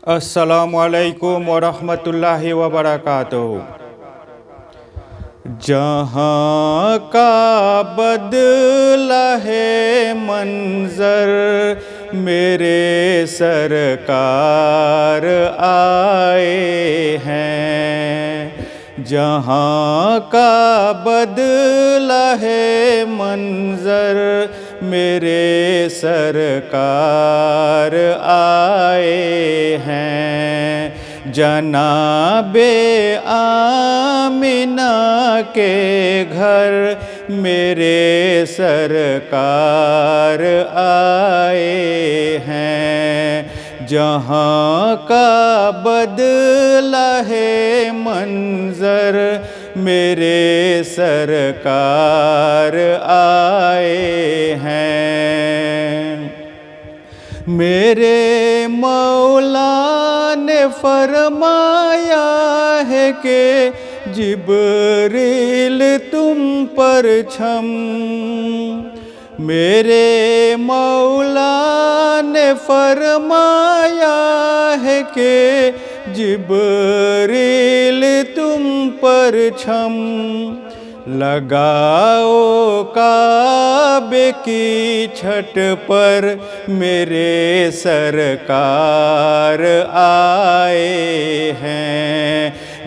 अस्सलामुअलैकुम वरहमतुल्लाहि वबरकातुहू। जहाँ का बदला है मंजर, मेरे सरकार आए हैं। जहाँ का बदला है मंजर, मेरे सरकार आए हैं। जनाबे आमिना के घर, मेरे सरकार आए हैं। जहाँ का बदला है मंजर, मेरे सरकार आए हैं। मेरे मौला ने फरमाया है कि जिब्रील तुम पर छम। मेरे मौला ने फरमाया है कि जिब्रील तुम पर छम। लगाओ काबे की छत पर, मेरे सरकार आए हैं।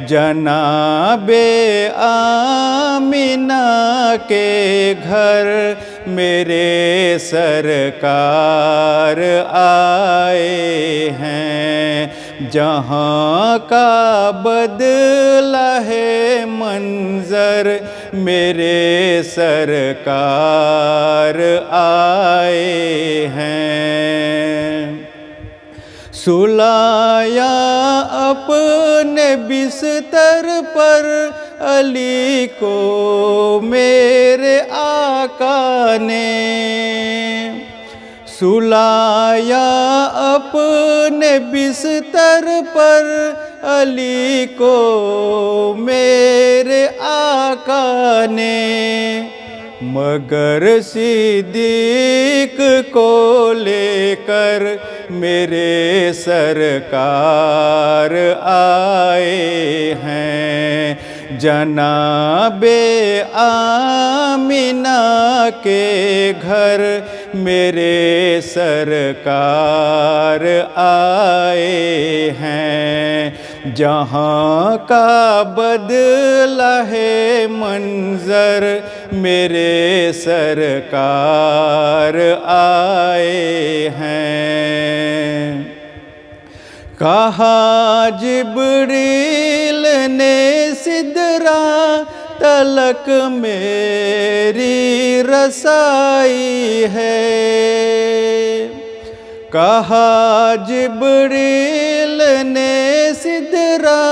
जनाबे आमिना के घर, मेरे सरकार आए हैं। जहाँ का बदला है मंजर, मेरे सरकार आए हैं। सुलाया अपने बिस्तर पर अली को मेरे आका ने। सुलाया अपने बिस्तर पर अली को मेरे आका ने। मगर सिद्दीक को लेकर मेरे सरकार आए हैं। जनाबे आमिना के घर, मेरे सरकार आए हैं। जहाँ का बदला है मंजर, मेरे सरकार आए हैं। कहा जिब्रील ने सिदरा तलक मेरी रसाई है। कहा जिब्रील ने सिदरा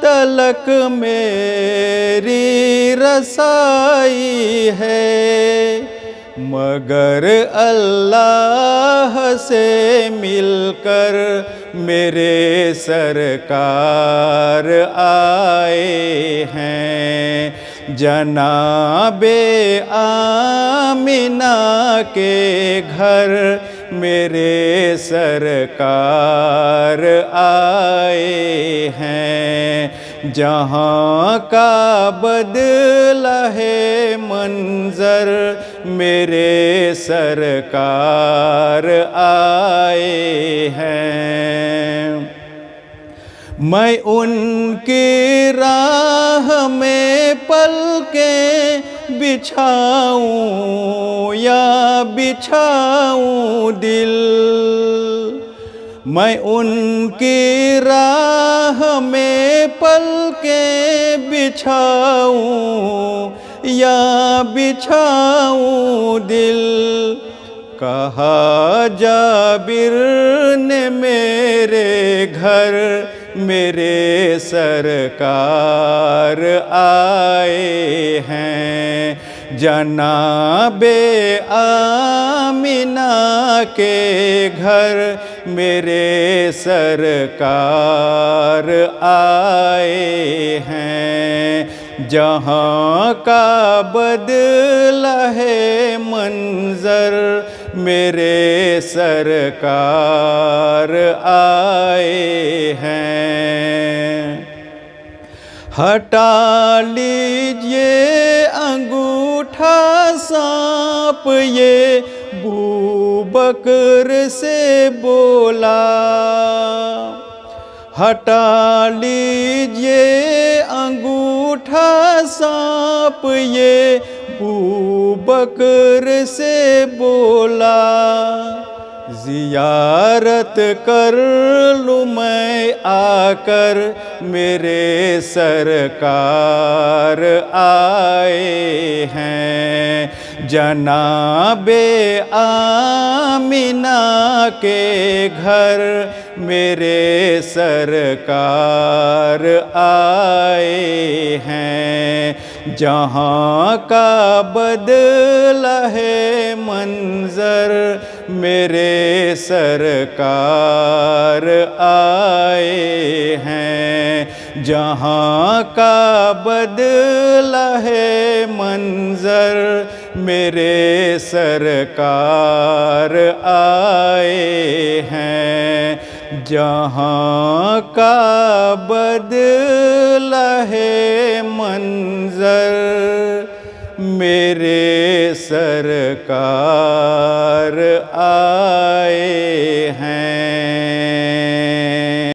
तलक मेरी रसाई है। मगर अल्लाह से मिलकर मेरे सरकार आए हैं। जनाबे आमिना के घर, मेरे सरकार आए हैं। जहाँ का बदला है मंजर, मेरे सरकार आए हैं। मैं उनकी राह में पलकें बिछाऊं या बिछाऊं दिल। मैं उनकी राह में पलकें बिछाऊं या बिछाऊं दिल। कहा जाबिर ने मेरे घर, मेरे सरकार आए हैं। जनाबे आमिना के घर, मेरे सरकार आए हैं। जहाँ का बदला है मंजर, मेरे सरकार आए हैं। हटा लीजिए अंगूठा सांप, ये बूबकर से बोला। हटा लीजिए अंगूठा सांप, ये बूबकर से बोला। ज़ियारत कर लूँ मैं आकर, मेरे सरकार आए हैं। जनाबे आमिना के घर, मेरे सरकार आए हैं। जहाँ का बदला है मंजर, मेरे सरकार आए हैं। जहाँ का बदला है मंजर, मेरे सरकार आए हैं। जहाँ का बदला है मंजर, मेरे सरकार आए